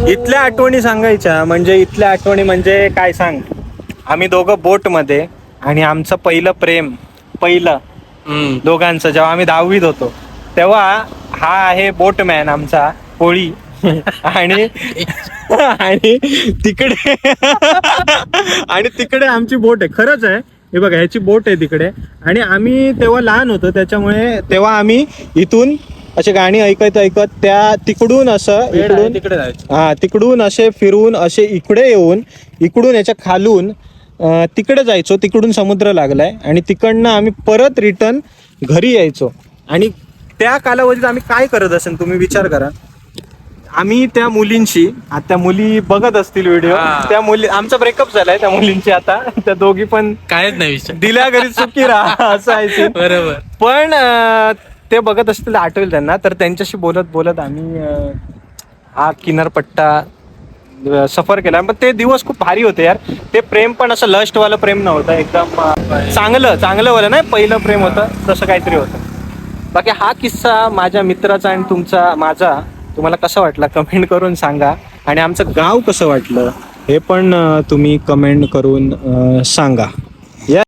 इथल्या आठवणी सांगायच्या म्हणजे इथल्या आठवणी म्हणजे काय सांग. आम्ही दोघं बोट मध्ये आणि आमचं पहिलं दोघांचं जेव्हा आम्ही 10वीत होतो तेव्हा हा आहे बोटमॅन आमचा कोळी आणि आणि तिकडे आणि तिकडे आमची बोट आहे. खरंच आहे हे बघा ह्याची बोट आहे तिकडे. आणि आम्ही तेव्हा लहान होतो त्याच्यामुळे तेव्हा आम्ही इथून अशी गाणी ऐकत ऐकत त्या तिकडून असं तिकडून असे फिरून असे इकडे येऊन इकडून याच्या खालून तिकडे जायचो. तिकडून समुद्र लागलाय आणि तिकडनं आम्ही परत रिटर्न घरी यायचो. आणि त्या कालावधीत आम्ही काय करत असेल तुम्ही विचार करा. आम्ही त्या मुलींशी आता त्या मुली बघत असतील व्हिडिओ. त्या मुली आमचा ब्रेकअप झालाय त्या मुलींची आता त्या दोघी पण कायच नाही विषय. दिल्या घरी सुखी राहा असं आहे बरोबर. पण ते बघत असतील आठवेल त्यांना. तर त्यांच्याशी बोलत बोलत आम्ही हा किनारपट्टा सफर केला. पण ते दिवस खूप भारी होते यार. ते प्रेम पण असं लस्टवालं प्रेम नव्हतं एकदम चांगलं वालं नाही पहिलं प्रेम होतं तसं काहीतरी होतं. बाकी हा किस्सा माझ्या मित्राचा आणि माझा तुम्हाला कसा वाटला कमेंट करून सांगा. आणि आमचं गाव कसं वाटलं हे पण तुम्ही कमेंट करून सांगा.